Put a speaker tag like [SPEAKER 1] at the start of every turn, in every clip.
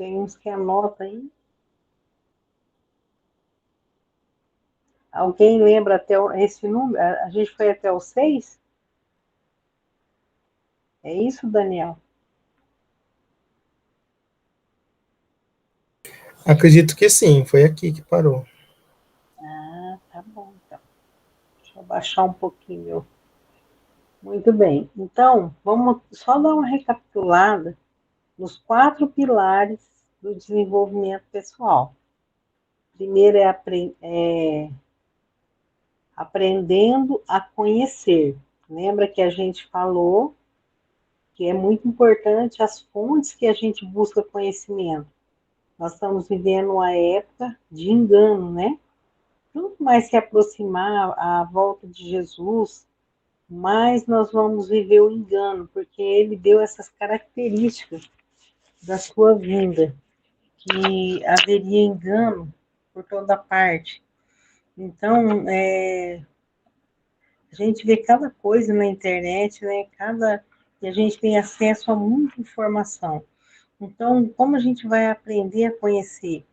[SPEAKER 1] Tem uns que anota aí. Alguém lembra até esse número? A gente foi até o 6? É isso, Daniel?
[SPEAKER 2] Acredito que sim, foi aqui que parou.
[SPEAKER 1] Ah, tá bom, então. Deixa eu baixar um pouquinho meu. Muito bem. Então, vamos só dar uma recapitulada nos 4 pilares do desenvolvimento pessoal. Primeiro é aprendendo a conhecer. Lembra que a gente falou que é muito importante as fontes que a gente busca conhecimento. Nós estamos vivendo uma época de engano, né? Quanto mais se aproximar a volta de Jesus, mais nós vamos viver o engano, porque ele deu essas características da sua vinda, que haveria engano por toda parte. Então, a gente vê cada coisa na internet, né? E a gente tem acesso a muita informação. Então, como a gente vai aprender a conhecer?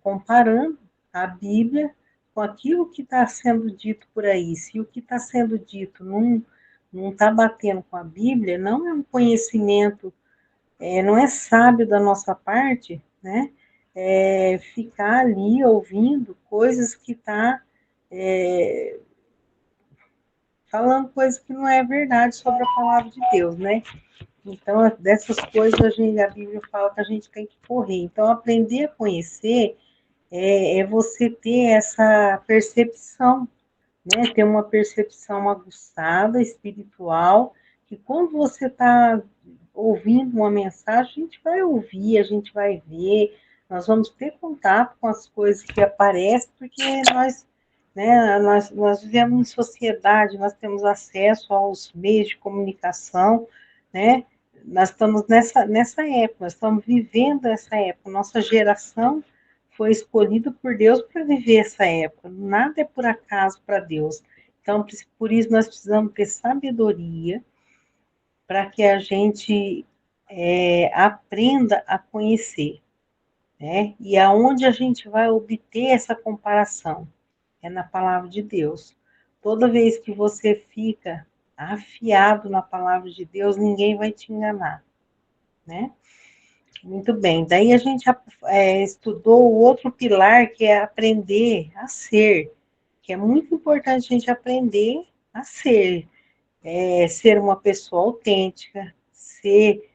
[SPEAKER 1] Comparando a Bíblia com aquilo que está sendo dito por aí. Se o que está sendo dito não está batendo com a Bíblia, não é um conhecimento, não é sábio da nossa parte, né? Ficar ali ouvindo coisas que está falando coisas que não é verdade sobre a palavra de Deus, né? Então, dessas coisas a Bíblia fala que a gente tem que correr. Então, aprender a conhecer é você ter essa percepção, né? Ter uma percepção aguçada, espiritual, que quando você está ouvindo uma mensagem, a gente vai ouvir, a gente vai ver, nós vamos ter contato com as coisas que aparecem, porque nós vivemos em sociedade, nós temos acesso aos meios de comunicação, né? Nós estamos nessa época, nós estamos vivendo essa época, nossa geração foi escolhida por Deus para viver essa época, nada é por acaso para Deus. Então, por isso nós precisamos ter sabedoria para que a gente aprenda a conhecer, né? E aonde a gente vai obter essa comparação? É na palavra de Deus. Toda vez que você fica afiado na palavra de Deus, ninguém vai te enganar, né? Muito bem. Daí a gente estudou o outro pilar, que é aprender a ser, que é muito importante a gente aprender a ser. Ser uma pessoa autêntica, ser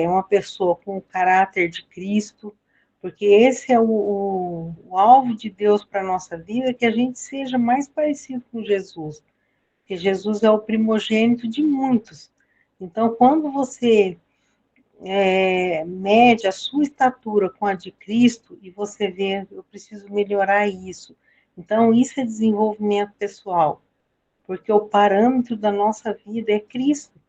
[SPEAKER 1] uma pessoa com o caráter de Cristo, porque esse é o alvo de Deus para a nossa vida, que a gente seja mais parecido com Jesus, porque Jesus é o primogênito de muitos. Então, quando você mede a sua estatura com a de Cristo e você vê, eu preciso melhorar isso. Então, isso é desenvolvimento pessoal, porque o parâmetro da nossa vida é Cristo.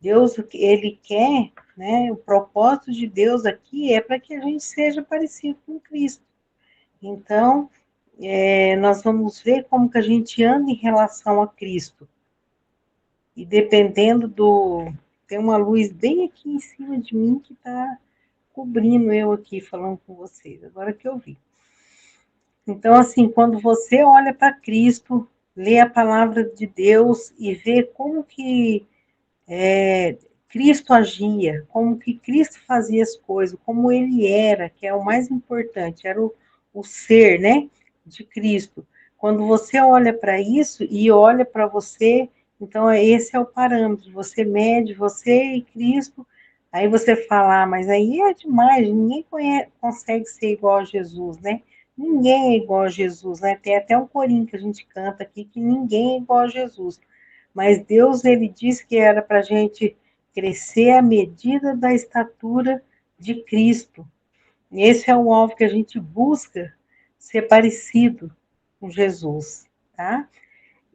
[SPEAKER 1] Deus, ele quer, né? O propósito de Deus aqui é para que a gente seja parecido com Cristo. Então, nós vamos ver como que a gente anda em relação a Cristo. E dependendo tem uma luz bem aqui em cima de mim que está cobrindo eu aqui falando com vocês, agora que eu vi. Então, assim, quando você olha para Cristo, lê a palavra de Deus e vê como que Cristo agia, como que Cristo fazia as coisas, como ele era, que é o mais importante, era o ser, né, de Cristo. Quando você olha para isso e olha para você, então esse é o parâmetro, você mede você e Cristo, aí você fala, mas aí é demais, ninguém consegue ser igual a Jesus, né? Ninguém é igual a Jesus, né? Tem até um corinho que a gente canta aqui que ninguém é igual a Jesus. Mas Deus, ele disse que era para a gente crescer à medida da estatura de Cristo. Esse é o alvo que a gente busca ser parecido com Jesus, tá?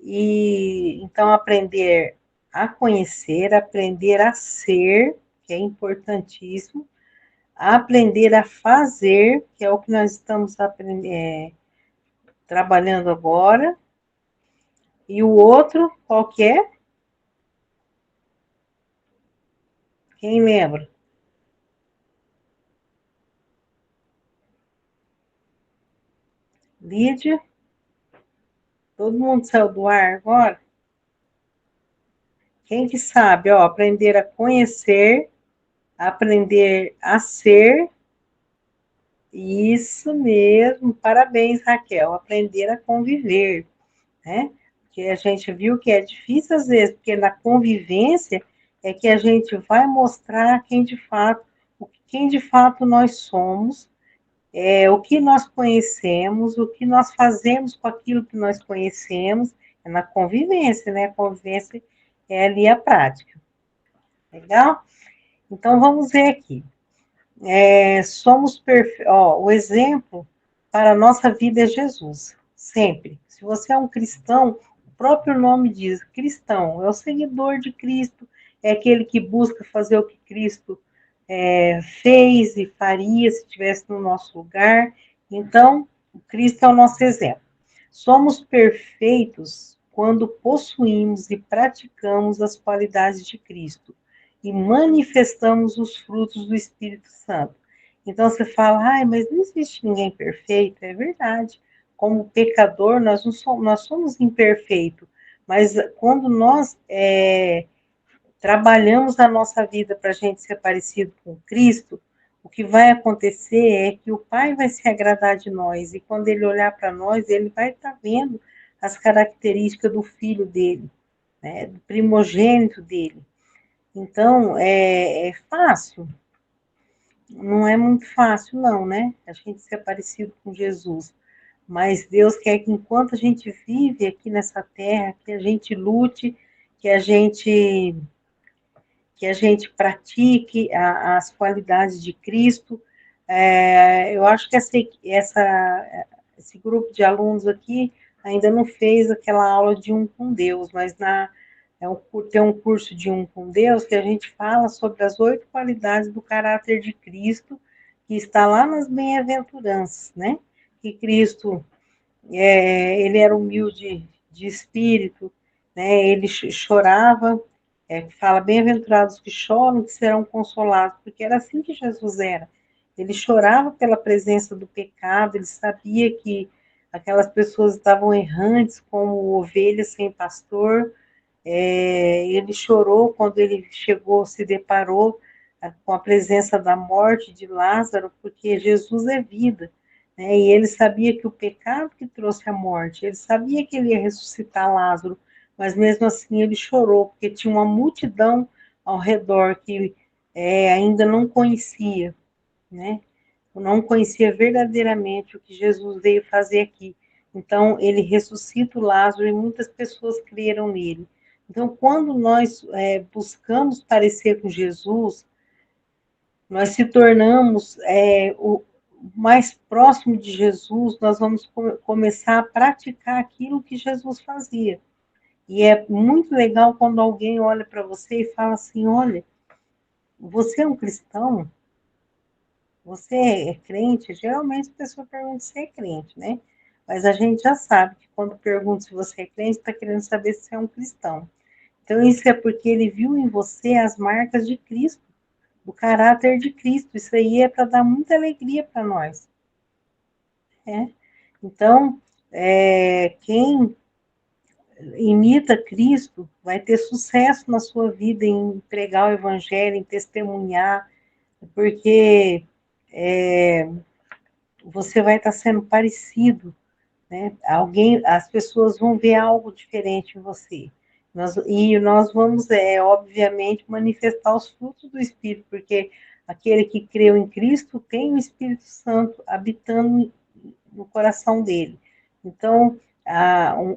[SPEAKER 1] E então aprender a conhecer, aprender a ser, que é importantíssimo, aprender a fazer, que é o que nós estamos trabalhando agora, e o outro, qual que é? Quem lembra? Lídia? Todo mundo saiu do ar agora? Quem que sabe, ó, aprender a conhecer, aprender a ser, isso mesmo, parabéns, Raquel, aprender a conviver, né? Porque a gente viu que é difícil às vezes, porque na convivência é que a gente vai mostrar quem de fato nós somos, o que nós conhecemos, o que nós fazemos com aquilo que nós conhecemos, é na convivência, né? A convivência é ali a prática. Legal? Então vamos ver aqui. Somos perfeitos. O exemplo para a nossa vida é Jesus, sempre. Se você é um cristão, o próprio nome diz, cristão, é o seguidor de Cristo, é aquele que busca fazer o que Cristo fez e faria se estivesse no nosso lugar. Então, o Cristo é o nosso exemplo. Somos perfeitos quando possuímos e praticamos as qualidades de Cristo e manifestamos os frutos do Espírito Santo. Então você fala, mas não existe ninguém perfeito. É verdade. Como pecador, nós somos imperfeitos. Mas quando nós trabalhamos a nossa vida para a gente ser parecido com Cristo, o que vai acontecer é que o Pai vai se agradar de nós. E quando Ele olhar para nós, Ele vai estar vendo as características do filho dele, né, do primogênito dele. Então, é fácil? Não é muito fácil, não, né? A gente ser parecido com Jesus. Mas Deus quer que enquanto a gente vive aqui nessa terra, que a gente lute, que a gente pratique as qualidades de Cristo. Eu acho que esse grupo de alunos aqui ainda não fez aquela aula de um com Deus, mas tem um curso de um com Deus que a gente fala sobre as 8 qualidades do caráter de Cristo, que está lá nas bem-aventuranças, né? Que Cristo, ele era humilde de espírito, né? Ele chorava, fala, bem-aventurados que choram, que serão consolados, porque era assim que Jesus era. Ele chorava pela presença do pecado, ele sabia que aquelas pessoas estavam errantes como ovelhas sem pastor. Ele chorou quando ele chegou, se deparou com a presença da morte de Lázaro, porque Jesus é vida, né? E ele sabia que o pecado que trouxe a morte, ele sabia que ele ia ressuscitar Lázaro, mas mesmo assim ele chorou, porque tinha uma multidão ao redor que ainda não conhecia, né? Não conhecia verdadeiramente o que Jesus veio fazer aqui. Então, ele ressuscita o Lázaro e muitas pessoas creram nele. Então, quando nós buscamos parecer com Jesus, nós se tornamos o mais próximo de Jesus, nós vamos começar a praticar aquilo que Jesus fazia. E é muito legal quando alguém olha para você e fala assim, olha, você é um cristão? Você é crente? Geralmente a pessoa pergunta se é crente, né? Mas a gente já sabe que quando pergunta se você é crente, está querendo saber se você é um cristão. Então, isso é porque ele viu em você as marcas de Cristo, o caráter de Cristo. Isso aí é para dar muita alegria para nós. Então, quem imita Cristo vai ter sucesso na sua vida em pregar o evangelho, em testemunhar, porque você vai estar sendo parecido, né? As pessoas vão ver algo diferente em você. Nós vamos, obviamente, manifestar os frutos do Espírito, porque aquele que creu em Cristo tem o Espírito Santo habitando no coração dele. Então,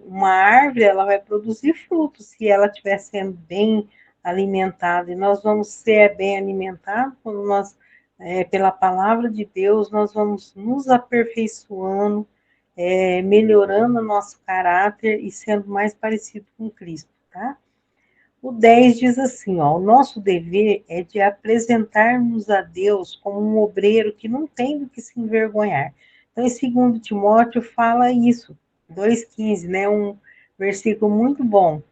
[SPEAKER 1] uma árvore, ela vai produzir frutos se ela estiver sendo bem alimentada, e nós vamos ser bem alimentados quando nós, pela palavra de Deus, nós vamos nos aperfeiçoando, melhorando o nosso caráter e sendo mais parecido com Cristo, tá? O 10 diz assim, ó, o nosso dever é de apresentar-nos a Deus como um obreiro que não tem do que se envergonhar. Então, em 2 Timóteo fala isso, 2,15, né, um versículo muito bom,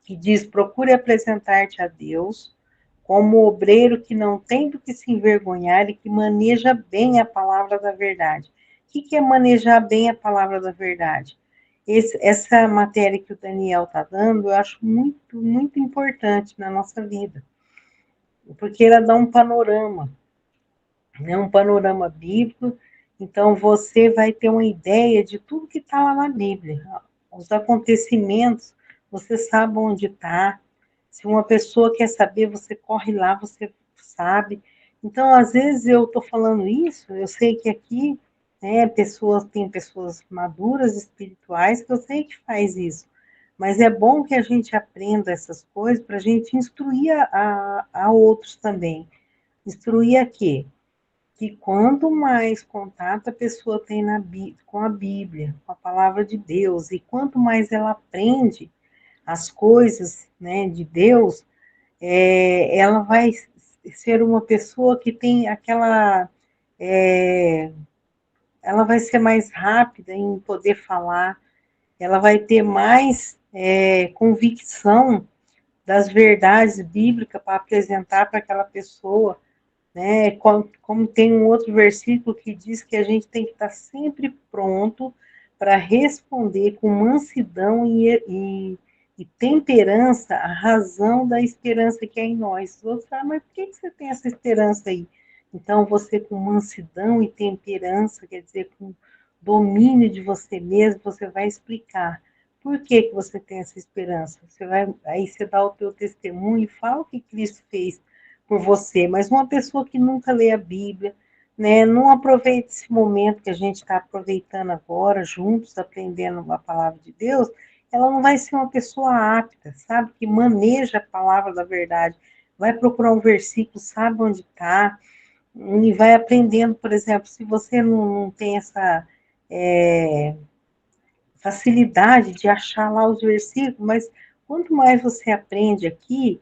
[SPEAKER 1] que diz, procure apresentar-te a Deus como obreiro que não tem do que se envergonhar e que maneja bem a palavra da verdade. que é manejar bem a palavra da verdade? Essa matéria que o Daniel está dando, eu acho muito, muito importante na nossa vida, porque ela dá um panorama, né, um panorama bíblico, então você vai ter uma ideia de tudo que está lá na Bíblia. Os acontecimentos, você sabe onde está. Se uma pessoa quer saber, você corre lá, você sabe. Então, às vezes eu estou falando isso, eu sei que aqui, né, tem pessoas maduras espirituais que eu sei que faz isso. Mas é bom que a gente aprenda essas coisas para a gente instruir a outros também. Instruir a quê? Que quanto mais contato a pessoa tem com a Bíblia, com a palavra de Deus, e quanto mais ela aprende as coisas, né, de Deus, ela vai ser uma pessoa que tem aquela. É, ela vai ser mais rápida em poder falar, ela vai ter mais convicção das verdades bíblicas para apresentar para aquela pessoa, né? Como tem um outro versículo que diz que a gente tem que estar sempre pronto para responder com mansidão e temperança a razão da esperança que é em nós. Os outros falam, mas por que você tem essa esperança aí? Então, você com mansidão e temperança, quer dizer, com domínio de você mesmo, você vai explicar por que você tem essa esperança. Aí você dá o teu testemunho e fala o que Cristo fez por você, mas uma pessoa que nunca lê a Bíblia, né, não aproveita esse momento que a gente está aproveitando agora, juntos, aprendendo a palavra de Deus, ela não vai ser uma pessoa apta, sabe, que maneja a palavra da verdade, vai procurar um versículo, sabe onde está, e vai aprendendo, por exemplo, se você não tem essa facilidade de achar lá os versículos, mas quanto mais você aprende aqui,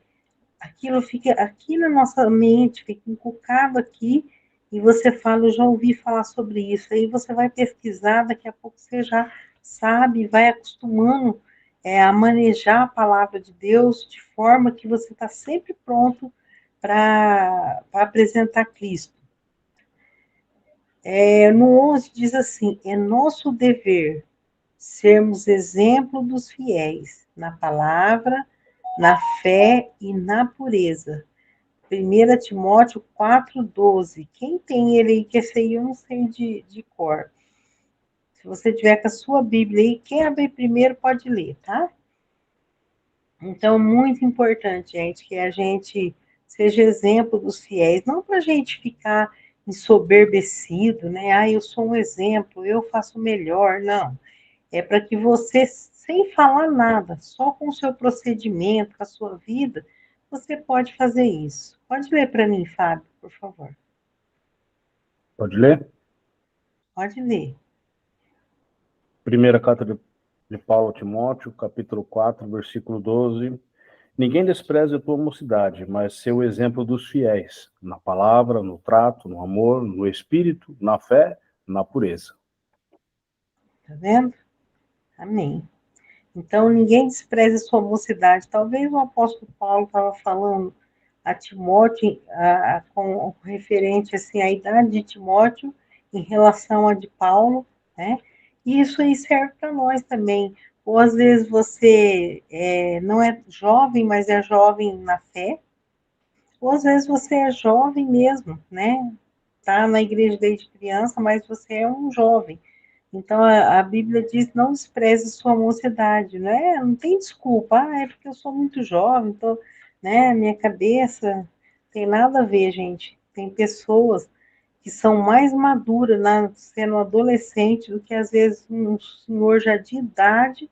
[SPEAKER 1] aquilo fica aqui na nossa mente, fica inculcado aqui, e você fala, eu já ouvi falar sobre isso, aí você vai pesquisar, daqui a pouco você já sabe, vai acostumando a manejar a palavra de Deus de forma que você está sempre pronto para apresentar Cristo. No 11 diz assim, é nosso dever sermos exemplo dos fiéis na palavra, na fé e na pureza. 1 Timóteo 4,12. Quem tem ele aí, que esse aí eu não sei de cor. Se você tiver com a sua Bíblia aí, quem abrir primeiro pode ler, tá? Então, muito importante, gente, que a gente seja exemplo dos fiéis, não para a gente ficar ensoberbecido, né? Ah, eu sou um exemplo, eu faço melhor, não. É para que você, sem falar nada, só com o seu procedimento, com a sua vida, você pode fazer isso. Pode ler para mim, Fábio, por favor.
[SPEAKER 3] Pode ler?
[SPEAKER 1] Pode ler.
[SPEAKER 3] Primeira carta de Paulo a Timóteo, capítulo 4, versículo 12. Ninguém despreze a tua mocidade, mas ser o exemplo dos fiéis, na palavra, no trato, no amor, no espírito, na fé, na pureza.
[SPEAKER 1] Tá vendo? Amém. Então, ninguém despreze a sua mocidade. Talvez o apóstolo Paulo estava falando a Timóteo, com referente assim, à idade de Timóteo em relação à de Paulo, né? E isso aí serve para nós também. Ou às vezes você não é jovem, mas é jovem na fé, ou às vezes você é jovem mesmo, né? Tá na igreja desde criança, mas você é um jovem. Então a Bíblia diz: não despreze sua mocidade, né? Não tem desculpa, é porque eu sou muito jovem, então, né? Minha cabeça tem nada a ver, gente. Tem pessoas que são mais maduras, sendo adolescente, do que às vezes um senhor já de idade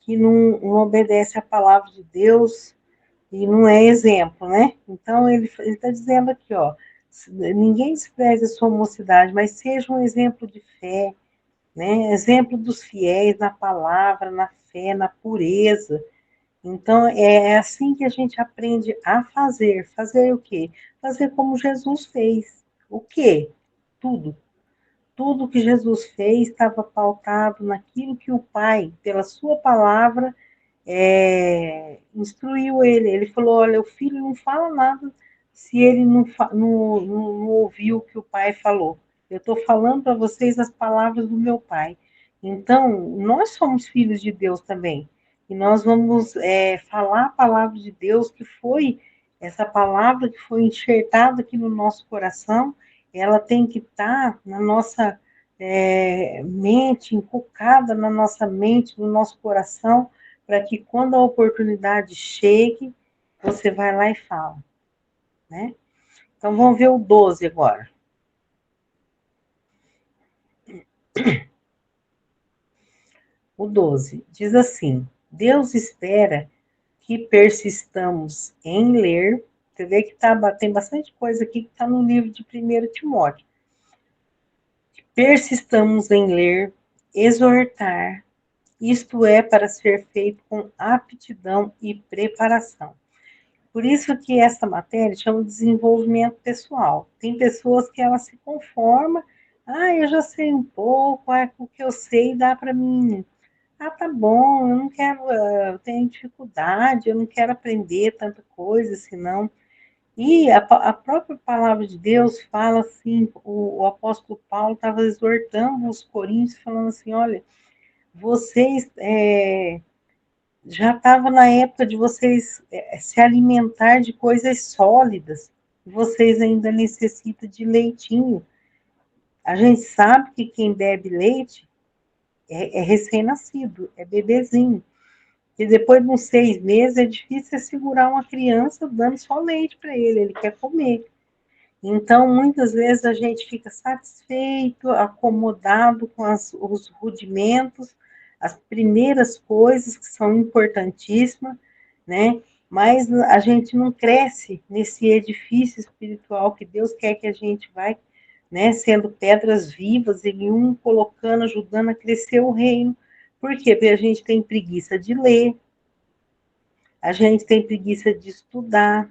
[SPEAKER 1] que não obedece à palavra de Deus e não é exemplo, né? Então ele está dizendo aqui, ó, ninguém despreze a sua mocidade, mas seja um exemplo de fé, né? Exemplo dos fiéis na palavra, na fé, na pureza. Então, é assim que a gente aprende a fazer. Fazer o quê? Fazer como Jesus fez. O quê? Tudo. Tudo que Jesus fez estava pautado naquilo que o Pai, pela sua palavra, instruiu ele. Ele falou, olha, o filho não fala nada se ele não ouviu o que o Pai falou. Eu estou falando para vocês as palavras do meu Pai. Então, nós somos filhos de Deus também. E nós vamos falar a palavra de Deus, que foi essa palavra que foi enxertada aqui no nosso coração, ela tem que estar na nossa mente, inculcada na nossa mente, no nosso coração, para que quando a oportunidade chegue, você vai lá e fala, né? Então, vamos ver o 12 agora. O 12 diz assim: Deus espera que persistamos em ler. Você vê que tem bastante coisa aqui que está no livro de 1 Timóteo. Persistamos em ler, exortar, isto é, para ser feito com aptidão e preparação. Por isso que essa matéria chama de desenvolvimento pessoal. Tem pessoas que elas se conformam, eu já sei um pouco, o que eu sei dá para mim. Tá bom, eu não quero, eu tenho dificuldade, eu não quero aprender tanta coisa, senão. E a própria palavra de Deus fala assim, o apóstolo Paulo estava exortando os coríntios, falando assim, olha, vocês já estava na época de vocês se alimentar de coisas sólidas, vocês ainda necessitam de leitinho. A gente sabe que quem bebe leite é recém-nascido, é bebezinho. E depois de uns 6 meses é difícil segurar uma criança dando só leite para ele quer comer. Então, muitas vezes a gente fica satisfeito, acomodado com os rudimentos, as primeiras coisas que são importantíssimas, né? Mas a gente não cresce nesse edifício espiritual que Deus quer que a gente vai, né? Sendo pedras vivas, e um colocando, ajudando a crescer o reino. Por quê? Porque a gente tem preguiça de ler, a gente tem preguiça de estudar.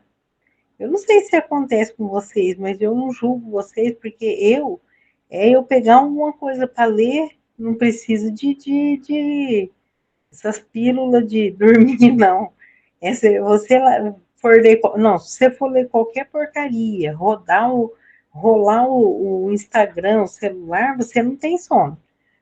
[SPEAKER 1] Eu não sei se acontece com vocês, mas eu não julgo vocês, porque eu pegar uma coisa para ler, não preciso de essas pílulas de dormir, não. Você for ler, não, se você for ler qualquer porcaria, rolar o Instagram, o celular, você não tem sono.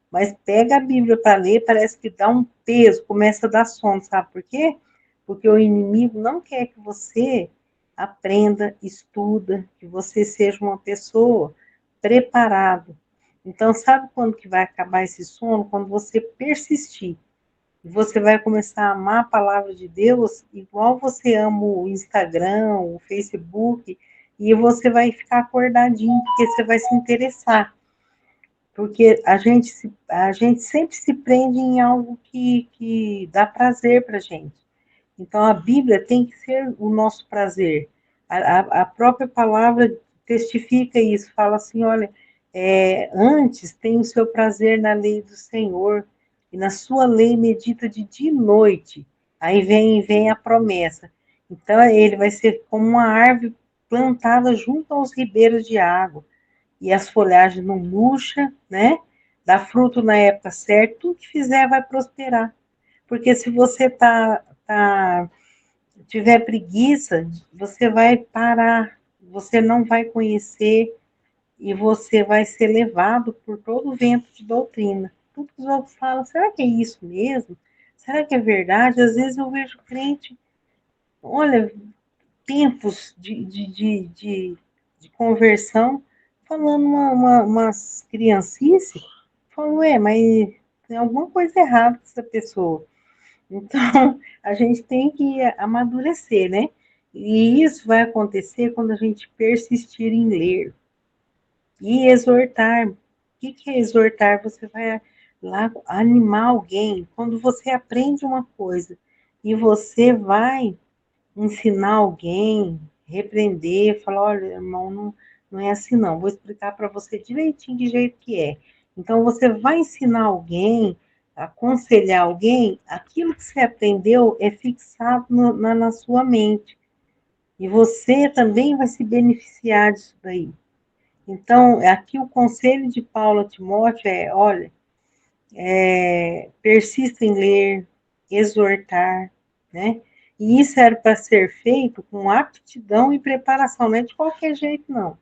[SPEAKER 1] Mas pega a Bíblia para ler, parece que dá um peso, começa a dar sono, sabe por quê? Porque o inimigo não quer que você aprenda, estuda, que você seja uma pessoa preparada. Então, sabe quando que vai acabar esse sono? Quando você persistir. E você vai começar a amar a palavra de Deus, igual você ama o Instagram, o Facebook, e você vai ficar acordadinho, porque você vai se interessar. Porque a gente sempre se prende em algo que dá prazer para a gente. Então, a Bíblia tem que ser o nosso prazer. A própria palavra testifica isso, fala assim, olha, antes tem o seu prazer na lei do Senhor, e na sua lei medita de dia e noite. Aí vem a promessa. Então, ele vai ser como uma árvore plantada junto aos ribeiros de água, e as folhagens não murcha, né? Dá fruto na época certa, tudo que fizer vai prosperar. Porque se você tiver preguiça, você vai parar, você não vai conhecer e você vai ser levado por todo o vento de doutrina. Tudo que os outros falam, será que é isso mesmo? Será que é verdade? Às vezes eu vejo crente, olha, tempos de conversão, falando umas criancices, falando, mas tem alguma coisa errada com essa pessoa. Então, a gente tem que amadurecer, né? E isso vai acontecer quando a gente persistir em ler e exortar. O que é exortar? Você vai lá animar alguém. Quando você aprende uma coisa e você vai ensinar alguém, repreender, falar, olha, irmão, não é assim não, vou explicar para você direitinho de jeito que é. Então, você vai ensinar alguém, aconselhar alguém, aquilo que você aprendeu é fixado na sua mente. E você também vai se beneficiar disso daí. Então, aqui o conselho de Paulo a Timóteo é, olha, persista em ler, exortar, né? E isso era para ser feito com aptidão e preparação, não é de qualquer jeito, não.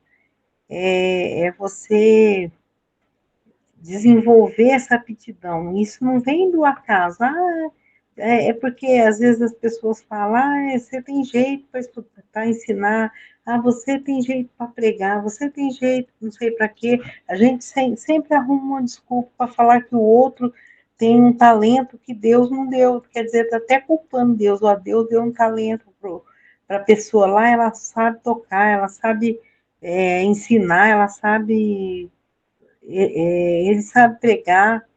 [SPEAKER 1] é você desenvolver essa aptidão. Isso não vem do acaso. É porque às vezes as pessoas falam, você tem jeito para estudar, para ensinar, você tem jeito para pregar, você tem jeito, não sei para quê. A gente sempre arruma uma desculpa para falar que o outro tem um talento que Deus não deu. Quer dizer, está até culpando Deus. Deus deu um talento para a pessoa lá, ela sabe tocar, ela sabe ensinar, ela sabe, ele sabe pregar.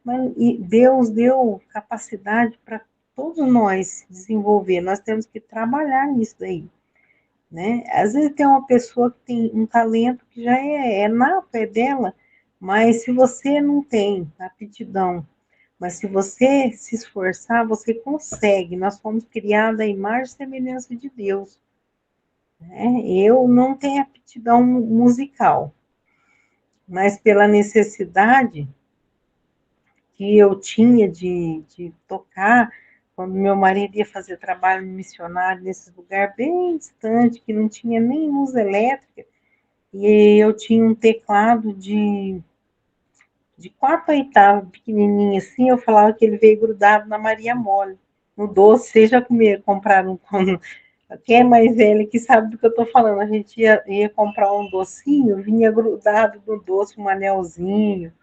[SPEAKER 1] Mas e Deus deu capacidade para todos nós desenvolver, nós temos que trabalhar nisso daí, né? Às vezes tem uma pessoa que tem um talento que já é nato, é dela, mas se você não tem aptidão, mas se você se esforçar, você consegue. Nós fomos criados à imagem e semelhança de Deus, né? Eu não tenho aptidão musical, mas pela necessidade que eu tinha de tocar, quando meu marido ia fazer trabalho missionário nesse lugar bem distante, que não tinha nem luz elétrica, e eu tinha um teclado de 4 oitavas, pequenininho assim, eu falava que ele veio grudado na Maria Mole, no doce. Vocês já compraram, quem é mais velho que sabe do que eu estou falando, a gente ia comprar um docinho, vinha grudado no doce um anelzinho,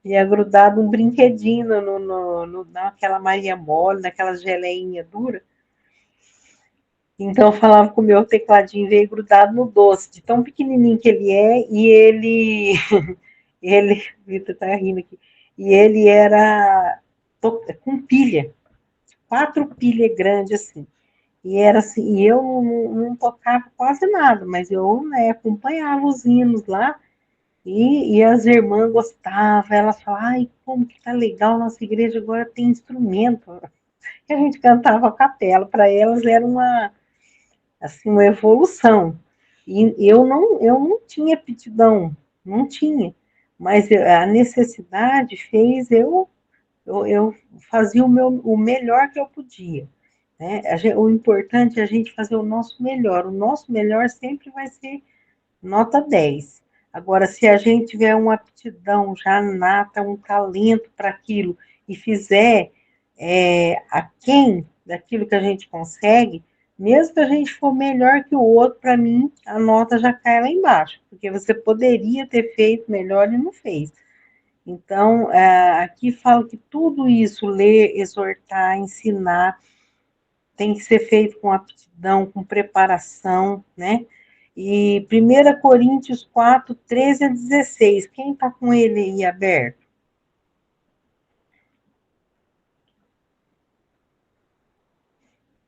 [SPEAKER 1] ia grudado um brinquedinho naquela Maria Mole, naquela geleinha dura. Então eu falava que o meu tecladinho veio grudado no doce, de tão pequenininho que ele é, e Vitor tá rindo aqui, e ele era com pilha, 4 pilhas grandes assim. E era assim, e eu não tocava quase nada, mas eu, né, acompanhava os hinos lá. E as irmãs gostavam, elas falavam, ai, como que tá legal, nossa igreja agora tem instrumento. E a gente cantava a capela, para elas era assim, uma evolução. E eu não tinha aptidão, não tinha. Mas a necessidade fez eu fazia o melhor que eu podia. Né? O importante é a gente fazer o nosso melhor. O nosso melhor sempre vai ser nota 10. Agora, se a gente tiver uma aptidão já nata, um talento para aquilo, e fizer aquém daquilo que a gente consegue, mesmo que a gente for melhor que o outro, para mim, a nota já cai lá embaixo, porque você poderia ter feito melhor e não fez. Então, aqui fala que tudo isso, ler, exortar, ensinar, tem que ser feito com aptidão, com preparação, né? E 1 Coríntios 4, 13 a 16. Quem está com ele aí aberto?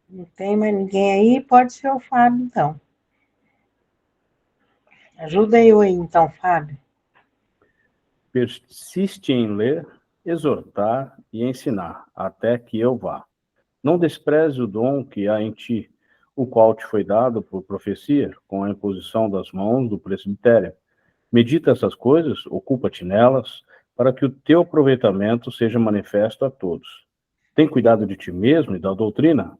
[SPEAKER 1] Não tem mais ninguém aí? Pode ser o Fábio, então. Ajuda eu aí, então, Fábio.
[SPEAKER 3] Persiste em ler, exortar e ensinar, até que eu vá. Não despreze o dom que há em ti, o qual te foi dado por profecia, com a imposição das mãos do presbitério. Medita essas coisas, ocupa-te nelas, para que o teu aproveitamento seja manifesto a todos. Tem cuidado de ti mesmo e da doutrina?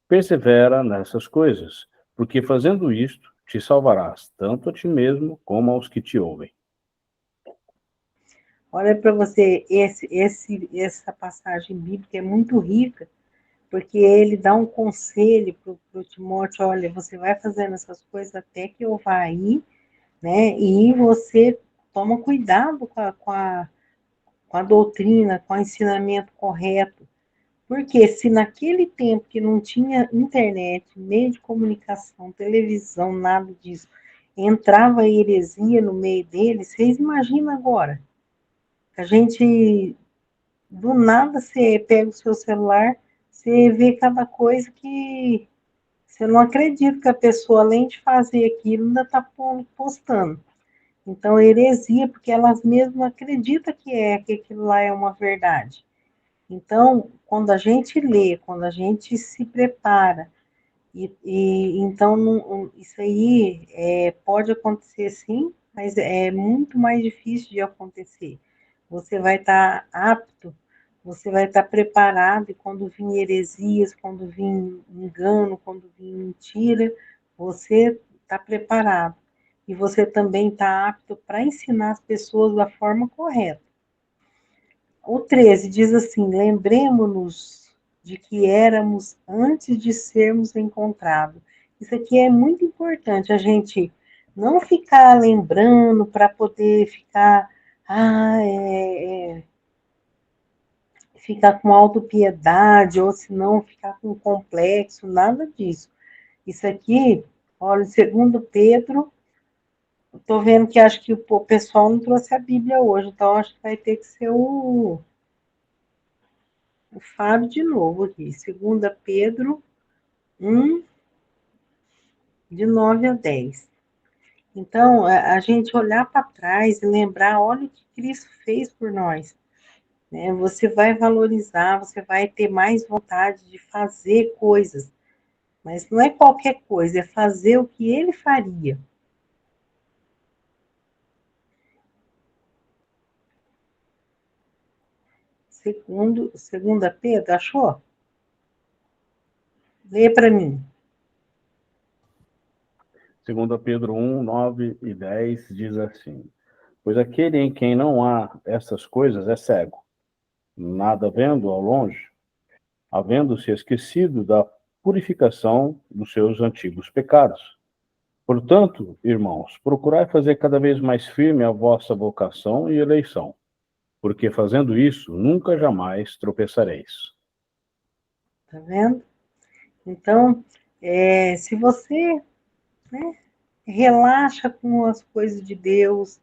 [SPEAKER 3] Persevera nessas coisas, porque fazendo isto, te salvarás, tanto a ti mesmo como aos que te ouvem.
[SPEAKER 1] Olha para você, essa passagem bíblica é muito rica, porque ele dá um conselho para o Timóteo, olha, você vai fazendo essas coisas até que eu vá aí, né? E você toma cuidado com a doutrina, com o ensinamento correto. Porque se naquele tempo que não tinha internet, meio de comunicação, televisão, nada disso, entrava a heresia no meio deles, vocês imaginam agora? A gente, do nada, você pega o seu celular, você vê cada coisa que você não acredita que a pessoa, além de fazer aquilo, ainda está postando. Então, heresia, porque elas mesmas acreditam que aquilo lá é uma verdade. Então, quando a gente lê, quando a gente se prepara, então isso aí pode acontecer sim, mas é muito mais difícil de acontecer. Você vai estar apto, você vai estar preparado, e quando vir heresias, quando vir engano, quando vir mentira, você está preparado. e você também está apto para ensinar as pessoas da forma correta. O 13 diz assim: lembremos-nos de que éramos antes de sermos encontrados. Isso aqui é muito importante, a gente não ficar lembrando para poder ficar, ficar com autopiedade, ou se não ficar com complexo, nada disso. Isso aqui, olha, segundo Pedro, estou vendo que acho que o pessoal não trouxe a Bíblia hoje, então acho que vai ter que ser o Fábio de novo aqui. 2 Pedro 1, de 9 a 10. Então, a gente olhar para trás e lembrar, olha o que Cristo fez por nós. Né? Você vai valorizar, você vai ter mais vontade de fazer coisas. Mas não é qualquer coisa, é fazer o que ele faria. Segunda Pedro, achou? Lê para mim.
[SPEAKER 3] 2 Pedro 1, 9 e 10 diz assim: pois aquele em quem não há essas coisas é cego, nada vendo ao longe, havendo-se esquecido da purificação dos seus antigos pecados. Portanto, irmãos, procurai fazer cada vez mais firme a vossa vocação e eleição, porque fazendo isso, nunca jamais tropeçareis.
[SPEAKER 1] Tá vendo? Então, se você, né, relaxa com as coisas de Deus,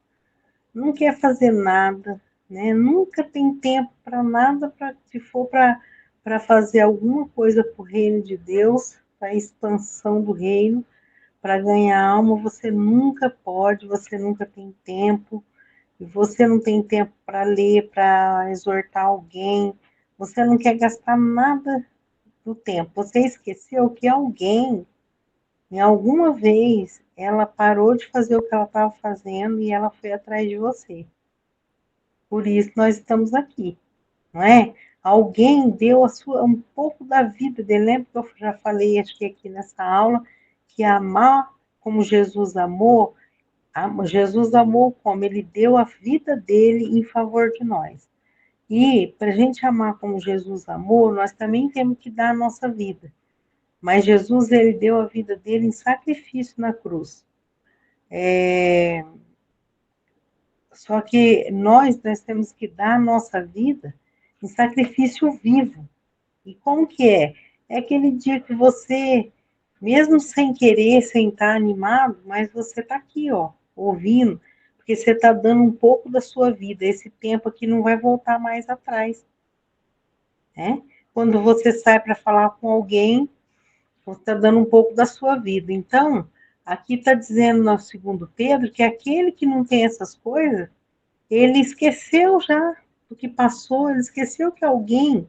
[SPEAKER 1] não quer fazer nada, né? Nunca tem tempo para nada, se for para fazer alguma coisa para o reino de Deus, para a expansão do reino, para ganhar alma, você nunca pode, você nunca tem tempo, e você não tem tempo para ler, para exortar alguém, você não quer gastar nada do tempo. Você esqueceu que alguém, em alguma vez, ela parou de fazer o que ela estava fazendo e ela foi atrás de você. Por isso nós estamos aqui, não é? Alguém deu um pouco da vida dele. Lembra que eu já falei, acho que aqui nessa aula, que amar como Jesus amou, Jesus amou como? Ele deu a vida dele em favor de nós. E para a gente amar como Jesus amou, nós também temos que dar a nossa vida. Mas Jesus, ele deu a vida dele em sacrifício na cruz. Só que nós temos que dar a nossa vida em sacrifício vivo. E como que é? É aquele dia que você, mesmo sem querer, sem estar animado, mas você está aqui, ó, ouvindo, porque você está dando um pouco da sua vida. Esse tempo aqui não vai voltar mais atrás, né? Quando você sai para falar com alguém, você está dando um pouco da sua vida. Então, aqui está dizendo no 2 Pedro que aquele que não tem essas coisas, ele esqueceu já do que passou, ele esqueceu que alguém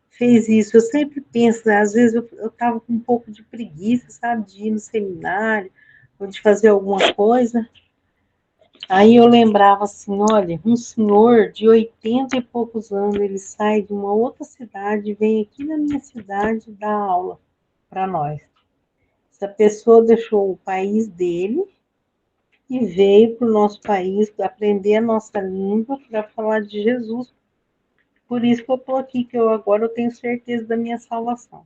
[SPEAKER 1] fez isso. Eu sempre penso, né, às vezes eu estava com um pouco de preguiça, sabe, de ir no seminário, ou de fazer alguma coisa. Aí eu lembrava assim, olha, um senhor de 80 e poucos anos, ele sai de uma outra cidade, vem aqui na minha cidade dar aula para nós. Essa pessoa deixou o país dele e veio para o nosso país aprender a nossa língua para falar de Jesus. Por isso que eu estou aqui, que agora eu tenho certeza da minha salvação.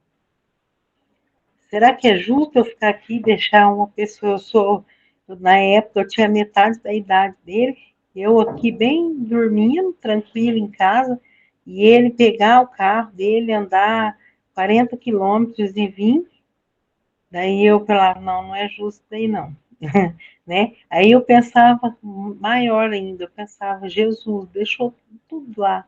[SPEAKER 1] Será que é justo eu ficar aqui e deixar uma pessoa, na época eu tinha metade da idade dele, eu aqui bem dormindo, tranquilo em casa, e ele pegar o carro dele, andar 40 quilômetros e vir, daí eu falava, não, não é justo daí não. Né? Aí eu pensava maior ainda, eu pensava, Jesus deixou tudo lá,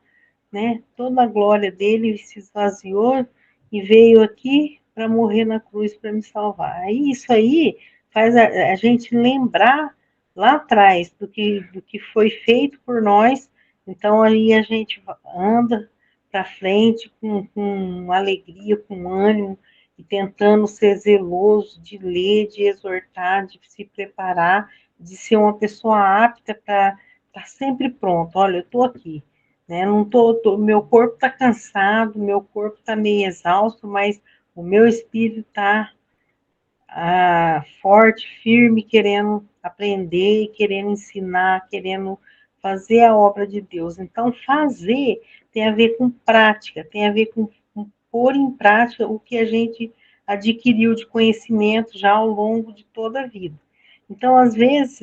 [SPEAKER 1] né? Toda a glória dele se esvaziou e veio aqui para morrer na cruz para me salvar. Aí isso aí faz a gente lembrar lá atrás do que foi feito por nós. Então aí a gente anda para frente com alegria, com ânimo e tentando ser zeloso de ler, de exortar, de se preparar, de ser uma pessoa apta para estar sempre pronto. Olha, eu estou aqui, né? Não meu corpo está cansado, meu corpo está meio exausto, mas o meu espírito está forte, firme, querendo aprender, querendo ensinar, querendo fazer a obra de Deus. Então, fazer tem a ver com prática, tem a ver com pôr em prática o que a gente adquiriu de conhecimento já ao longo de toda a vida. Então, às vezes,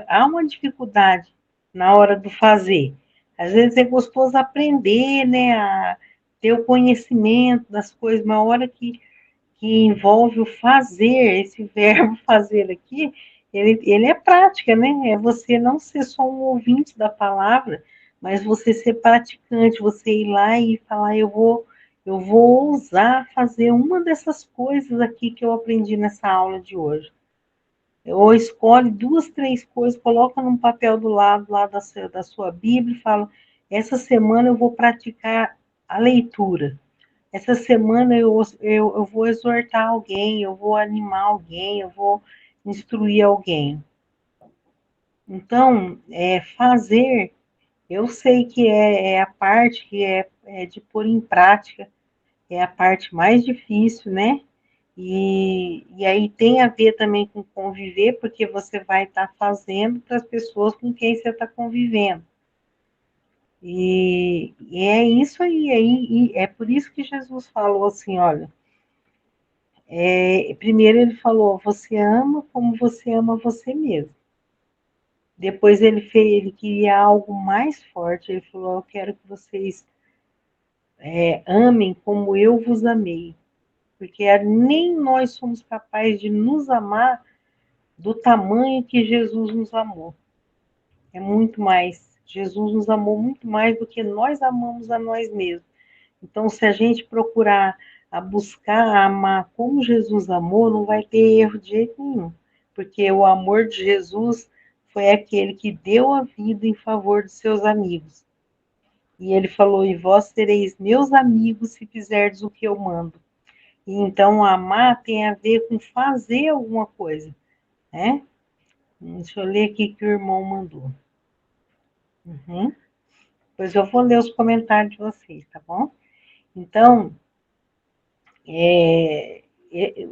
[SPEAKER 1] há uma dificuldade na hora do fazer. Às vezes é gostoso aprender, né, a ter o conhecimento das coisas, mas a hora que envolve o fazer, esse verbo fazer aqui, ele é prática, né? É você não ser só um ouvinte da palavra, mas você ser praticante, você ir lá e falar, eu vou ousar fazer uma dessas coisas aqui que eu aprendi nessa aula de hoje. Ou escolhe 2, 3 coisas, coloca num papel do lado lá da sua Bíblia e fala, essa semana eu vou praticar a leitura. Essa semana eu vou exortar alguém, eu vou animar alguém, eu vou instruir alguém. Então, fazer, eu sei que é a parte que é de pôr em prática, é a parte mais difícil, né? E aí tem a ver também com conviver, porque você vai estar fazendo para as pessoas com quem você está convivendo. E é isso aí, é por isso que Jesus falou assim, olha, primeiro ele falou, você ama como você ama você mesmo. Depois ele queria algo mais forte, ele falou, eu quero que vocês amem como eu vos amei. Porque nem nós somos capazes de nos amar do tamanho que Jesus nos amou. É muito mais. Jesus nos amou muito mais do que nós amamos a nós mesmos. Então, se a gente procurar a buscar a amar como Jesus amou, não vai ter erro de jeito nenhum. Porque o amor de Jesus foi aquele que deu a vida em favor de seus amigos. E ele falou, e vós sereis meus amigos se fizerdes o que eu mando. E então, amar tem a ver com fazer alguma coisa, né? Deixa eu ler aqui que o irmão mandou. Uhum. Depois eu vou ler os comentários de vocês, tá bom? Então,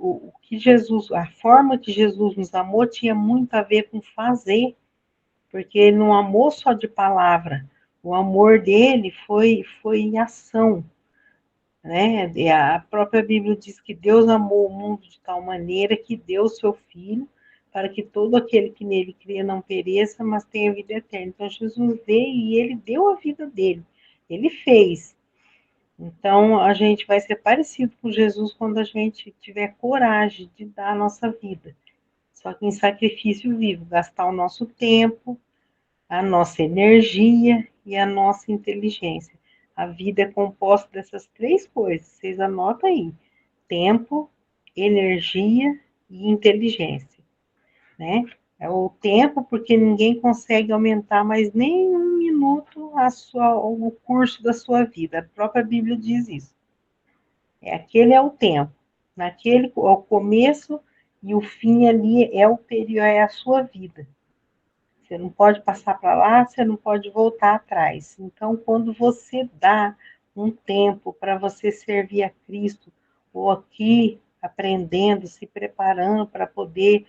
[SPEAKER 1] o que Jesus, a forma que Jesus nos amou tinha muito a ver com fazer, porque ele não amou só de palavra, o amor dele foi em ação, né? E a própria Bíblia diz que Deus amou o mundo de tal maneira que deu o seu Filho para que todo aquele que nele crê não pereça, mas tenha vida eterna. Então Jesus veio e ele deu a vida dele, ele fez. Então, a gente vai ser parecido com Jesus quando a gente tiver coragem de dar a nossa vida. Só que em sacrifício vivo, gastar o nosso tempo, a nossa energia e a nossa inteligência. A vida é composta dessas 3 coisas. Vocês anotam aí: tempo, energia e inteligência, né? É o tempo, porque ninguém consegue aumentar mais nem 1 minuto o curso da sua vida. A própria Bíblia diz isso. Aquele é o tempo. Naquele, o começo e o fim ali é o período, é a sua vida. Você não pode passar para lá, você não pode voltar atrás. Então, quando você dá um tempo para você servir a Cristo, ou aqui aprendendo, se preparando para poder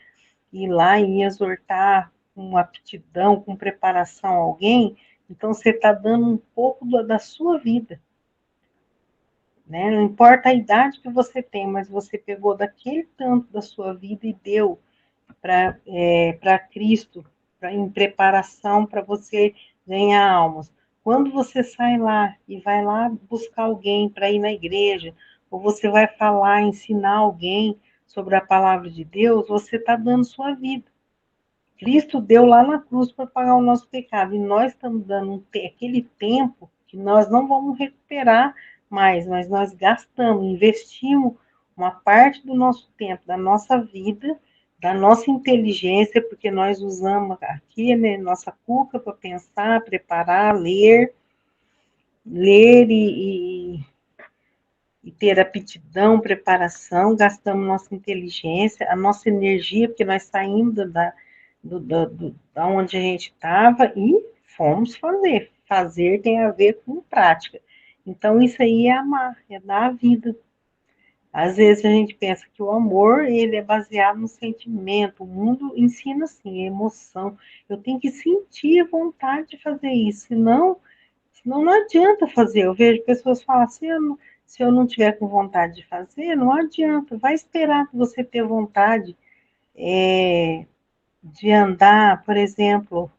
[SPEAKER 1] ir lá e exortar com aptidão, com preparação alguém, então você está dando um pouco da sua vida. Né? Não importa a idade que você tem, mas você pegou daquele tanto da sua vida e deu para Cristo, em preparação para você ganhar almas. Quando você sai lá e vai lá buscar alguém para ir na igreja, ou você vai falar, ensinar alguém sobre a palavra de Deus, você está dando sua vida. Cristo deu lá na cruz para pagar o nosso pecado, e nós estamos dando aquele tempo que nós não vamos recuperar mais, mas nós gastamos, investimos uma parte do nosso tempo, da nossa vida, da nossa inteligência, porque nós usamos aqui, né, nossa cuca para pensar, preparar, ler e ter aptidão, preparação, gastamos nossa inteligência, a nossa energia, porque nós saímos da onde a gente estava e fomos fazer. Fazer tem a ver com prática. Então, isso aí é amar, é dar a vida. Às vezes a gente pensa que o amor, ele é baseado no sentimento. O mundo ensina assim, emoção. Eu tenho que sentir vontade de fazer isso, senão não adianta fazer. Eu vejo pessoas falar assim, se eu não tiver com vontade de fazer, não adianta. Vai esperar que você ter vontade de andar, por exemplo,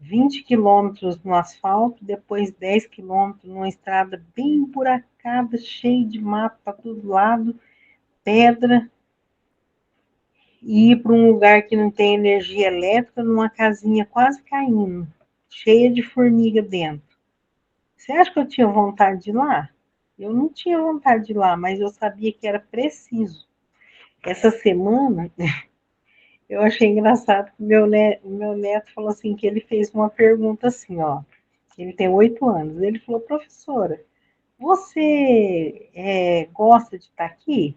[SPEAKER 1] 20 quilômetros no asfalto, depois 10 quilômetros numa estrada bem emburacada, cheia de mato para todo lado, pedra, e ir para um lugar que não tem energia elétrica, numa casinha quase caindo, cheia de formiga dentro. Você acha que eu tinha vontade de ir lá? Eu não tinha vontade de ir lá, mas eu sabia que era preciso. Essa semana, eu achei engraçado que o meu neto falou assim, que ele fez uma pergunta assim, ó, ele tem 8 anos, ele falou, professora, você gosta de estar aqui?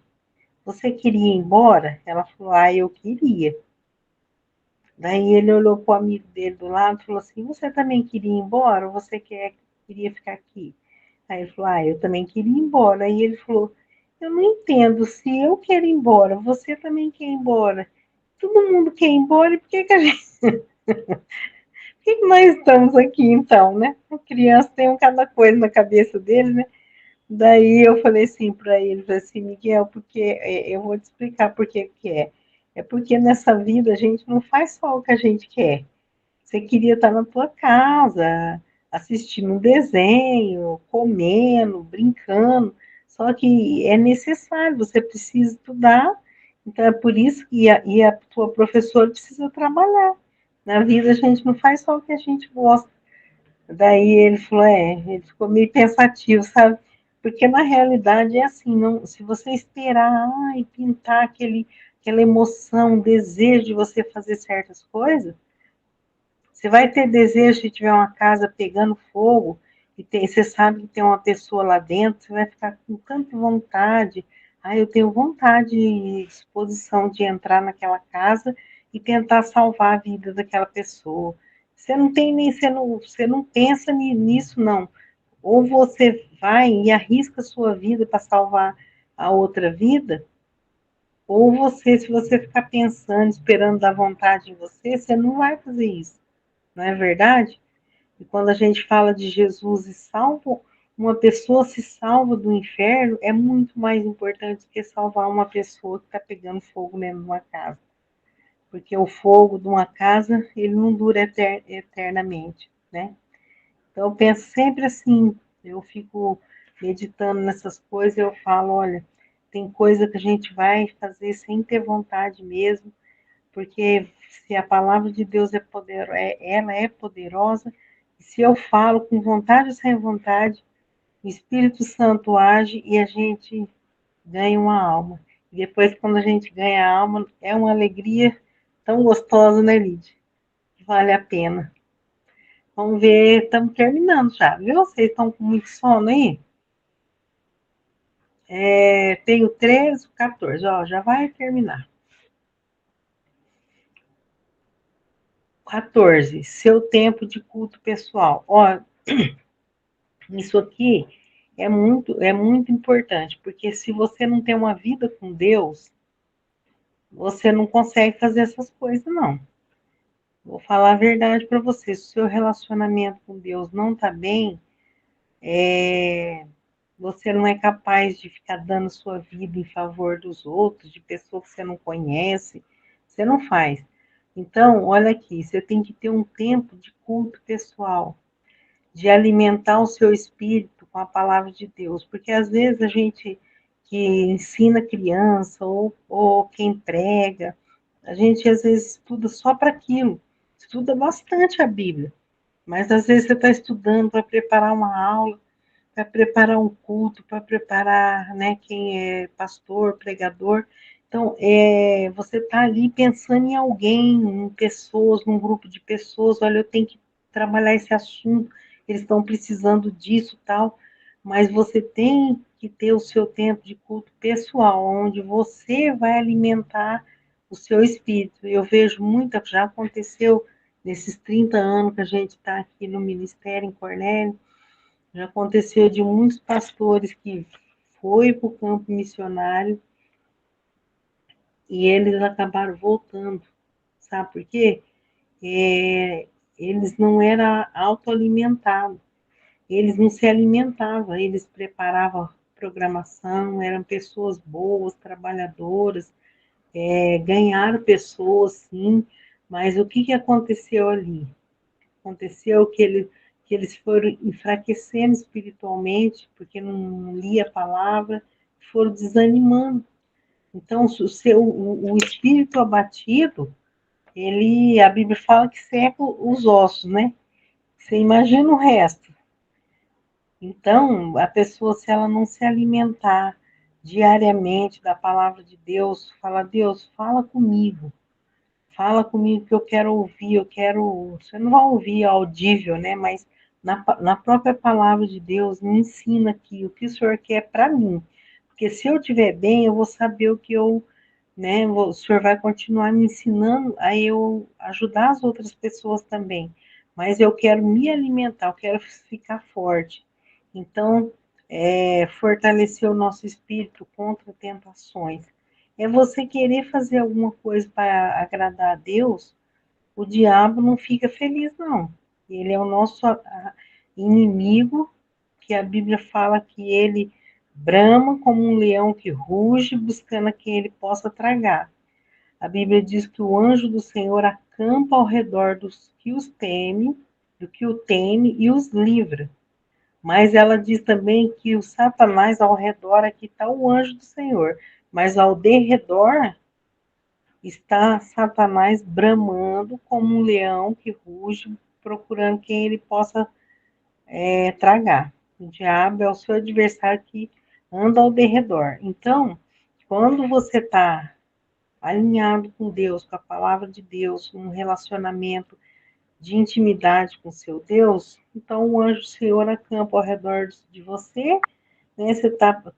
[SPEAKER 1] Você queria ir embora? Ela falou, eu queria. Daí ele olhou para o amigo dele do lado e falou assim, você também queria ir embora ou você queria ficar aqui? Aí ele falou, eu também queria ir embora. Aí ele falou, eu não entendo, se eu quero ir embora, você também quer ir embora. Todo mundo quer ir embora, e por que nós estamos aqui então, né? A criança tem cada coisa na cabeça dele, né? Daí eu falei assim para ele, falei assim, Miguel, porque eu vou te explicar por que que é. É porque nessa vida a gente não faz só o que a gente quer. Você queria estar na tua casa, assistindo um desenho, comendo, brincando, só que é necessário, você precisa estudar, então é por isso que a tua professora precisa trabalhar. Na vida a gente não faz só o que a gente gosta. Daí ele falou, ele ficou meio pensativo, sabe? Porque na realidade é assim, não, se você esperar e pintar aquela emoção, desejo de você fazer certas coisas, você vai ter desejo de tiver uma casa pegando fogo e você sabe que tem uma pessoa lá dentro, você vai ficar com tanta vontade. Eu tenho vontade e disposição de entrar naquela casa e tentar salvar a vida daquela pessoa. Você não tem nem, você não pensa nisso, não. Ou você vai e arrisca a sua vida para salvar a outra vida, ou você, se você ficar pensando, esperando dar vontade em você, você não vai fazer isso. Não é verdade? E quando a gente fala de Jesus e salva, uma pessoa se salva do inferno, é muito mais importante do que salvar uma pessoa que está pegando fogo dentro de uma casa. Porque o fogo de uma casa, ele não dura eternamente, né? Então, eu penso sempre assim, eu fico meditando nessas coisas, eu falo, olha, tem coisa que a gente vai fazer sem ter vontade mesmo, porque se a palavra de Deus ela é poderosa, e se eu falo com vontade ou sem vontade, o Espírito Santo age e a gente ganha uma alma. E depois, quando a gente ganha a alma, é uma alegria tão gostosa, né, Lídia? Que vale a pena. Vamos ver, estamos terminando já, viu? Vocês estão com muito sono aí? Tenho 13, 14, ó, já vai terminar. 14, seu tempo de culto pessoal. Ó, isso aqui é muito importante, porque se você não tem uma vida com Deus, você não consegue fazer essas coisas, não. Vou falar a verdade para você, se o seu relacionamento com Deus não está bem, você não é capaz de ficar dando sua vida em favor dos outros, de pessoas que você não conhece, você não faz. Então, olha aqui, você tem que ter um tempo de culto pessoal, de alimentar o seu espírito com a palavra de Deus, porque às vezes a gente que ensina criança ou quem prega, a gente às vezes estuda só para aquilo, estuda bastante a Bíblia, mas às vezes você está estudando para preparar uma aula, para preparar um culto, para preparar, né, quem é pastor, pregador. Então, você está ali pensando em alguém, em pessoas, num grupo de pessoas, olha, eu tenho que trabalhar esse assunto, eles estão precisando disso, tal, mas você tem que ter o seu tempo de culto pessoal, onde você vai alimentar o seu espírito. Eu vejo muita, já aconteceu nesses 30 anos que a gente está aqui no ministério em Cornélio, Já aconteceu de muitos pastores que foi para o campo missionário e eles acabaram voltando. Sabe por quê? Eles não eram autoalimentados, eles não se alimentavam, eles preparavam programação, eram pessoas boas, trabalhadoras, ganharam pessoas, sim, mas o que aconteceu ali? Aconteceu que eles foram enfraquecendo espiritualmente, porque não lia a palavra, foram desanimando. Então, o espírito abatido, a Bíblia fala que seca os ossos, né? Você imagina o resto. Então, a pessoa, se ela não se alimentar diariamente da palavra de Deus, fala, Deus, fala comigo que eu quero ouvir, você não vai ouvir audível, né, mas na própria palavra de Deus, me ensina aqui o que o Senhor quer para mim, porque se eu estiver bem, eu vou saber o que né, o Senhor vai continuar me ensinando a eu ajudar as outras pessoas também, mas eu quero me alimentar, eu quero ficar forte. Então, fortalecer o nosso espírito contra tentações. É você querer fazer alguma coisa para agradar a Deus, o diabo não fica feliz, não. Ele é o nosso inimigo, que a Bíblia fala que ele brama como um leão que ruge, buscando a quem ele possa tragar. A Bíblia diz que o anjo do Senhor acampa ao redor dos que os teme, do que o teme e os livra. Mas ela diz também que o Satanás ao redor, aqui está o anjo do Senhor, mas ao derredor está Satanás bramando como um leão que ruge, procurando quem ele possa tragar. O diabo é o seu adversário que anda ao derredor. Então, quando você está alinhado com Deus, com a palavra de Deus, um relacionamento de intimidade com seu Deus, então o anjo do Senhor acampa ao redor de você, né?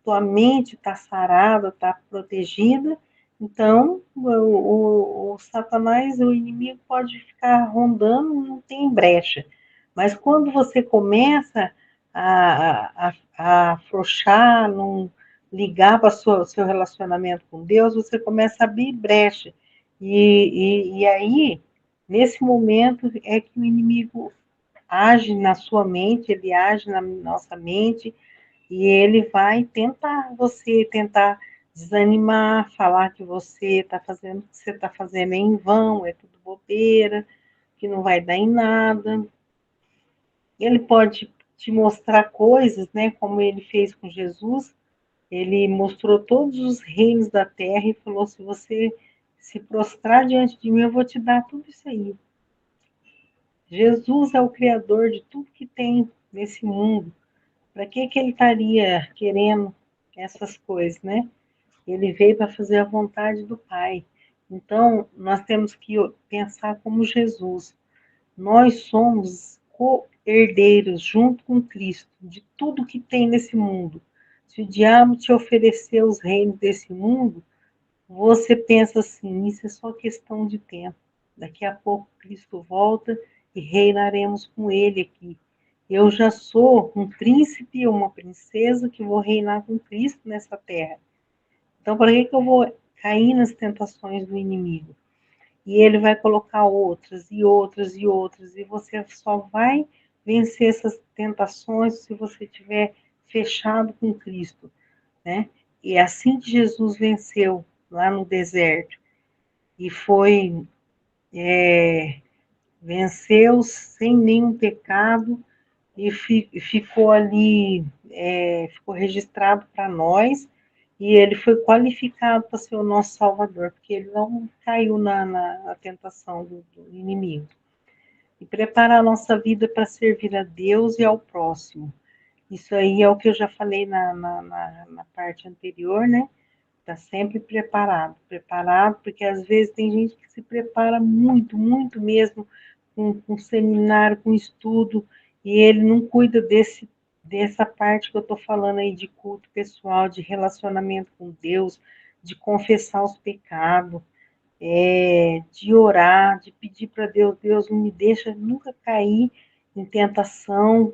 [SPEAKER 1] Tua mente está sarada, está protegida, então o Satanás, o inimigo pode ficar rondando, não tem brecha. Mas quando você começa a afrouxar, não ligar para o seu relacionamento com Deus, você começa a abrir brecha. E aí, nesse momento, é que o inimigo age na sua mente, ele age na nossa mente, e ele vai tentar desanimar, falar que você está fazendo o que você está fazendo é em vão, é tudo bobeira, que não vai dar em nada. Ele pode te mostrar coisas, né, como ele fez com Jesus. Ele mostrou todos os reinos da terra e falou: se você se prostrar diante de mim, eu vou te dar tudo isso aí. Jesus é o criador de tudo que tem nesse mundo. Para que ele estaria querendo essas coisas, né? Ele veio para fazer a vontade do Pai. Então, nós temos que pensar como Jesus. Nós somos co-herdeiros junto com Cristo de tudo que tem nesse mundo. Se o diabo te oferecer os reinos desse mundo, você pensa assim, isso é só questão de tempo. Daqui a pouco Cristo volta e reinaremos com ele aqui. Eu já sou um príncipe ou uma princesa que vou reinar com Cristo nessa terra. Então, para que eu vou cair nas tentações do inimigo? E ele vai colocar outras e outras e outras, e você só vai vencer essas tentações se você estiver fechado com Cristo, né? E é assim que Jesus venceu lá no deserto, e venceu sem nenhum pecado, e ficou ali, ficou registrado para nós, e ele foi qualificado para ser o nosso Salvador, porque ele não caiu na tentação do inimigo. E preparar a nossa vida para servir a Deus e ao próximo. Isso aí é o que eu já falei na parte anterior, né? Está sempre preparado, porque às vezes tem gente que se prepara muito, muito mesmo, com seminário, com estudo, e ele não cuida dessa parte que eu estou falando aí de culto pessoal, de relacionamento com Deus, de confessar os pecados, de orar, de pedir para Deus, Deus não me deixa nunca cair em tentação,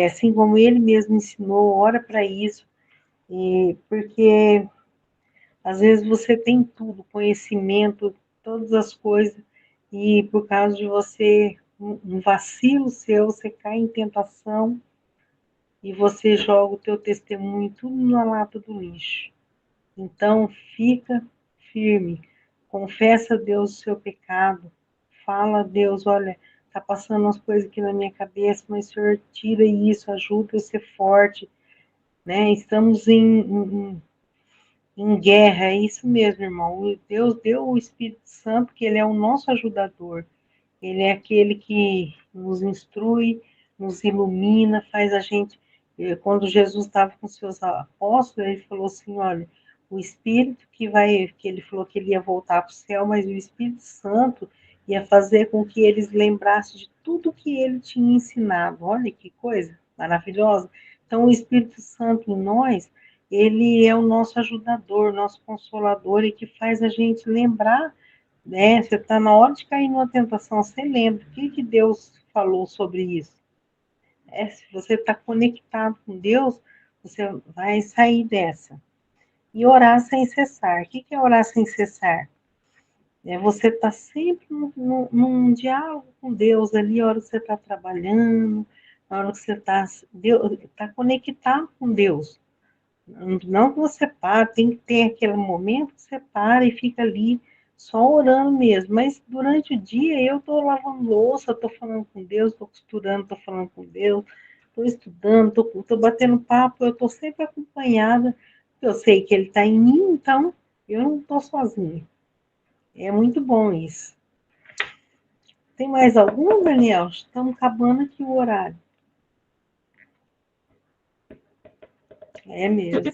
[SPEAKER 1] assim como ele mesmo ensinou, ora para isso, porque às vezes você tem tudo, conhecimento, todas as coisas, e por causa de você, um vacilo seu, você cai em tentação e você joga o teu testemunho tudo na lata do lixo. Então, fica firme, confessa a Deus o seu pecado, fala a Deus, olha, tá passando umas coisas aqui na minha cabeça, mas Senhor, tira isso, ajuda eu a ser forte, né? Estamos em guerra, é isso mesmo, irmão. Deus deu o Espírito Santo, que ele é o nosso ajudador. Ele é aquele que nos instrui, nos ilumina, faz a gente. Quando Jesus estava com seus apóstolos, ele falou assim: olha, o Espírito que ele falou que ele ia voltar para o céu, mas o Espírito Santo ia fazer com que eles lembrassem de tudo que ele tinha ensinado. Olha que coisa maravilhosa. Então, o Espírito Santo em nós, ele é o nosso ajudador, nosso consolador, e que faz a gente lembrar, né? Você está na hora de cair numa tentação, você lembra o que Deus falou sobre isso. Se você está conectado com Deus, você vai sair dessa. E orar sem cessar. O que é orar sem cessar? Você está sempre num diálogo com Deus ali, a hora que você está trabalhando, a hora que você está conectado com Deus. Não que você para, tem que ter aquele momento que você para e fica ali só orando mesmo. Mas durante o dia eu estou lavando louça, estou falando com Deus, estou costurando, estou falando com Deus, estou estudando, estou batendo papo, eu estou sempre acompanhada. Eu sei que Ele está em mim, então eu não estou sozinha. É muito bom isso. Tem mais algum, Daniel? Estamos acabando aqui o horário. É mesmo.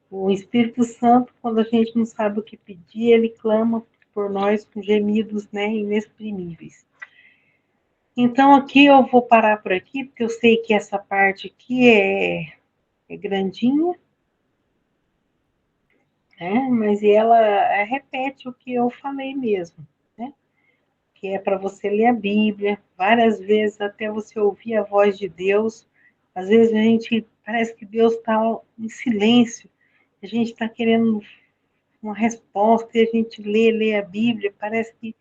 [SPEAKER 1] O Espírito Santo, quando a gente não sabe o que pedir, ele clama por nós com gemidos, né, inexprimíveis. Então, aqui eu vou parar por aqui, porque eu sei que essa parte aqui é grandinha, né, mas ela repete o que eu falei mesmo, né, que é para você ler a Bíblia várias vezes até você ouvir a voz de Deus. Às vezes a gente parece que Deus está em silêncio, a gente está querendo uma resposta e a gente lê a Bíblia, parece que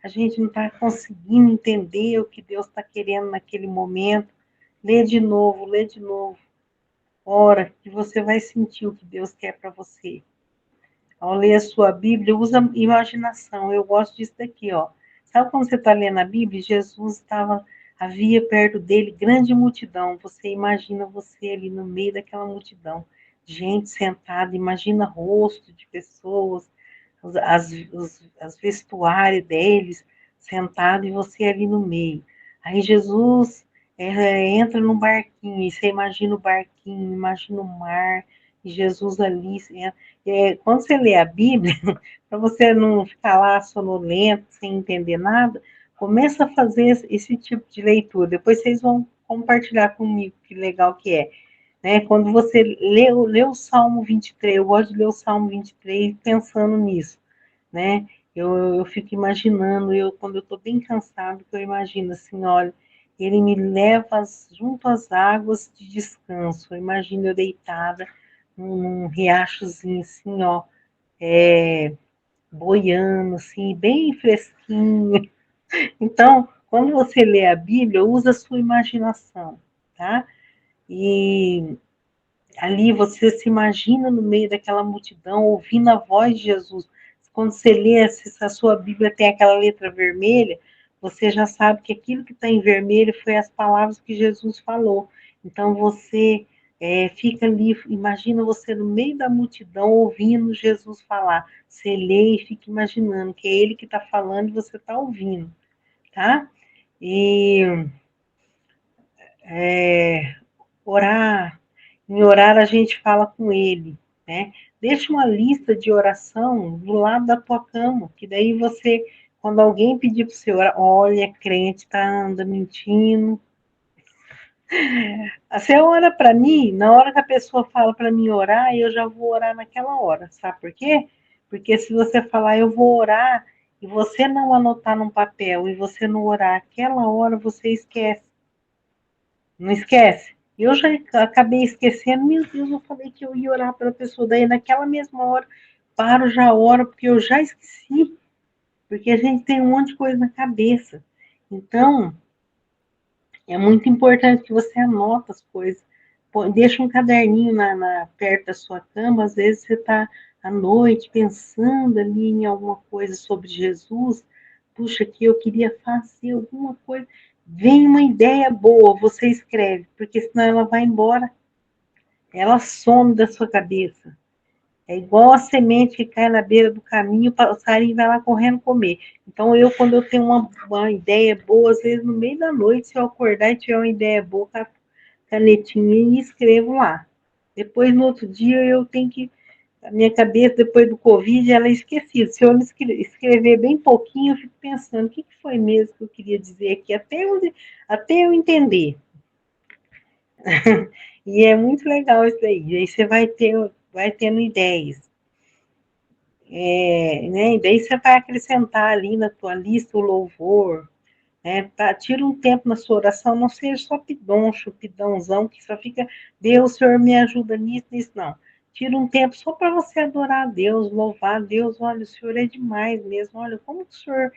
[SPEAKER 1] a gente não está conseguindo entender o que Deus está querendo naquele momento. Lê de novo, ora, que você vai sentir o que Deus quer para você. Ao ler a sua Bíblia, usa imaginação. Eu gosto disso daqui, ó. Sabe quando você está lendo a Bíblia? Havia perto dele grande multidão. Você imagina você ali no meio daquela multidão. Gente sentada, imagina rosto de pessoas, as vestuários deles, sentado e você ali no meio. Aí Jesus entra num barquinho, e você imagina o barquinho, imagina o mar, e Jesus ali. Quando você lê a Bíblia, para você não ficar lá sonolento, sem entender nada, começa a fazer esse tipo de leitura. Depois vocês vão compartilhar comigo que legal que é. Né? Quando você lê o Salmo 23, eu gosto de ler o Salmo 23 pensando nisso, né? Eu fico imaginando, quando eu estou bem cansado, eu imagino assim, olha, ele me leva junto às águas de descanso. Eu imagino eu deitada num riachozinho assim, ó, boiando, assim, bem fresquinho. Então, quando você lê a Bíblia, usa a sua imaginação, tá? E ali você se imagina no meio daquela multidão, ouvindo a voz de Jesus. Quando você lê, se a sua Bíblia tem aquela letra vermelha, você já sabe que aquilo que está em vermelho foi as palavras que Jesus falou. Então você fica ali, imagina você no meio da multidão ouvindo Jesus falar. Você lê e fica imaginando que é ele que está falando e você está ouvindo, tá? E orar, em orar a gente fala com ele, né? Deixa uma lista de oração do lado da tua cama, que daí você, quando alguém pedir para você orar, olha, crente tá anda mentindo. Você ora para mim, na hora que a pessoa fala para mim orar, eu já vou orar naquela hora, sabe por quê? Porque se você falar eu vou orar e você não anotar num papel e você não orar aquela hora, você esquece. Não esquece? Eu já acabei esquecendo, meu Deus, eu falei que eu ia orar pela pessoa, daí naquela mesma hora, paro, já oro, porque eu já esqueci, porque a gente tem um monte de coisa na cabeça. Então, é muito importante que você anota as coisas. Deixa um caderninho perto da sua cama, às vezes você está à noite pensando ali em alguma coisa sobre Jesus. Puxa, que eu queria fazer alguma coisa. Vem uma ideia boa, você escreve, porque senão ela vai embora. Ela some da sua cabeça. É igual a semente que cai na beira do caminho, o passarinho vai lá correndo comer. Então, quando eu tenho uma ideia boa, às vezes no meio da noite, se eu acordar e tiver uma ideia boa, com a canetinha e escrevo lá. Depois, no outro dia, eu tenho que. A minha cabeça, depois do Covid, ela é esquecida. Se eu não escrever bem pouquinho, eu fico pensando, o que foi mesmo que eu queria dizer aqui, até eu entender. E é muito legal isso aí. Aí você vai tendo ideias. Né? E daí você vai acrescentar ali na tua lista o louvor, né? Tira um tempo na sua oração, não seja só pidoncho, pidãozão, que só fica, Deus, Senhor, me ajuda nisso, nisso, não. Tira um tempo só para você adorar a Deus, louvar a Deus, olha, o Senhor é demais mesmo, olha, como que o Senhor...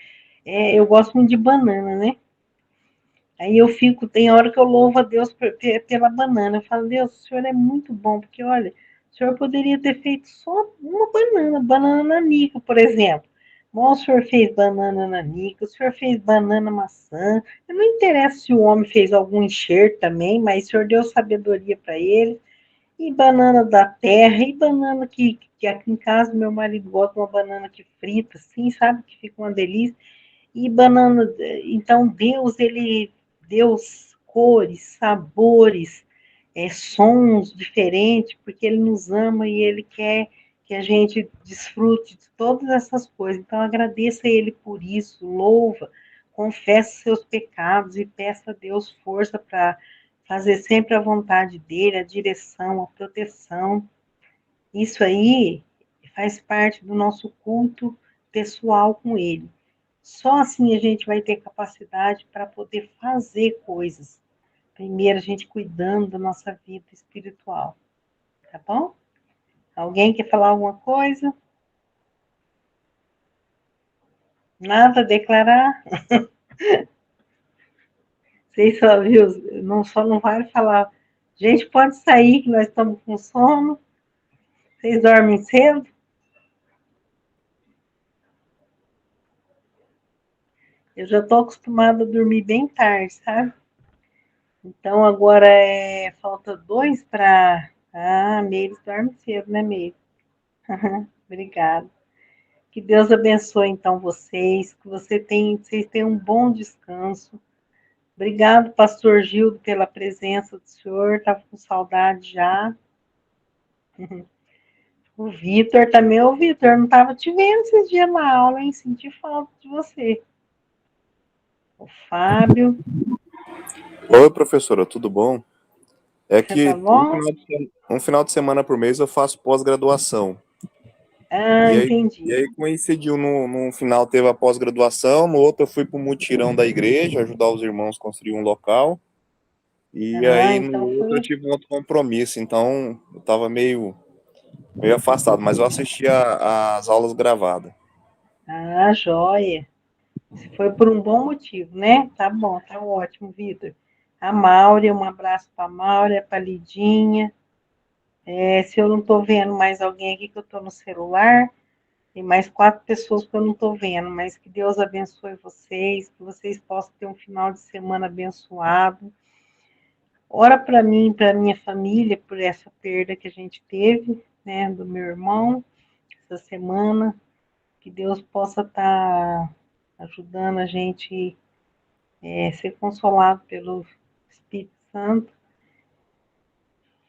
[SPEAKER 1] eu gosto muito de banana, né? Aí eu fico, tem hora que eu louvo a Deus pela banana. Eu falo, Deus, o Senhor é muito bom, porque olha, o Senhor poderia ter feito só uma banana nanica, por exemplo. Mas o Senhor fez banana nanica, o Senhor fez banana maçã. Não interessa se o homem fez algum enxerto também, mas o Senhor deu sabedoria para ele. E banana da terra, e banana que aqui em casa meu marido gosta de uma banana que frita, assim, sabe? Que fica uma delícia. E banana, então Deus cores, sabores, sons diferentes, porque Ele nos ama e Ele quer que a gente desfrute de todas essas coisas. Então agradeça a Ele por isso, louva, confesse seus pecados e peça a Deus força para fazer sempre a vontade dEle, a direção, a proteção. Isso aí faz parte do nosso culto pessoal com Ele. Só assim a gente vai ter capacidade para poder fazer coisas. Primeiro, a gente cuidando da nossa vida espiritual. Tá bom? Alguém quer falar alguma coisa? Nada a declarar? Vocês só, viu? Só não vale falar. Gente, pode sair que nós estamos com sono. Vocês dormem cedo? Eu já estou acostumada a dormir bem tarde, sabe? Então agora falta 2 para. Ah, Meires dorme cedo, né, Meires? Obrigada. Que Deus abençoe então vocês, que vocês tenham um bom descanso. Obrigado, pastor Gildo, pela presença do senhor. Estava com saudade já. O Vitor também, o Vitor, não estava te vendo esses dias na aula, hein? Senti falta de você. O Fábio.
[SPEAKER 4] Oi, professora, tudo bom? É
[SPEAKER 1] Você tá
[SPEAKER 4] que
[SPEAKER 1] bom?
[SPEAKER 4] um final de semana por mês eu faço pós-graduação.
[SPEAKER 1] Ah,
[SPEAKER 4] E
[SPEAKER 1] entendi.
[SPEAKER 4] aí coincidiu, num final teve a pós-graduação, no outro eu fui para o mutirão da igreja, ajudar os irmãos a construir um local. E
[SPEAKER 1] Ah,
[SPEAKER 4] aí no
[SPEAKER 1] então
[SPEAKER 4] outro eu
[SPEAKER 1] foi.
[SPEAKER 4] tive um outro compromisso, então eu estava meio afastado, mas eu assisti as aulas gravadas.
[SPEAKER 1] Ah, joia. Foi por um bom motivo, né? Tá bom, tá ótimo, Vitor. A Maure, um abraço para a Maure, para a Lidinha. Se eu não estou vendo mais alguém aqui, que eu estou no celular, tem mais 4 pessoas que eu não estou vendo, mas que Deus abençoe vocês, que vocês possam ter um final de semana abençoado. Ora para mim e para minha família por essa perda que a gente teve, né, do meu irmão, essa semana, que Deus possa estar ajudando a gente ser consolado pelo Espírito Santo.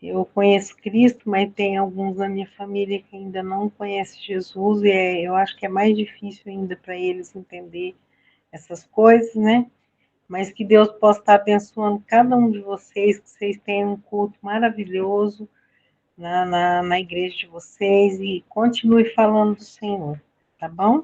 [SPEAKER 1] Eu conheço Cristo, mas tem alguns da minha família que ainda não conhecem Jesus, e eu acho que é mais difícil ainda para eles entender essas coisas, né? Mas que Deus possa estar abençoando cada um de vocês, que vocês tenham um culto maravilhoso na igreja de vocês, e continue falando do Senhor, tá bom?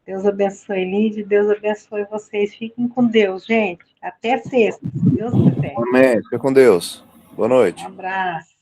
[SPEAKER 1] Deus abençoe, Lídia. Deus abençoe vocês. Fiquem com Deus, gente. Até sexta, se Deus quiser.
[SPEAKER 4] Amém. Fica com Deus. Boa
[SPEAKER 1] Um
[SPEAKER 4] noite.
[SPEAKER 1] abraço.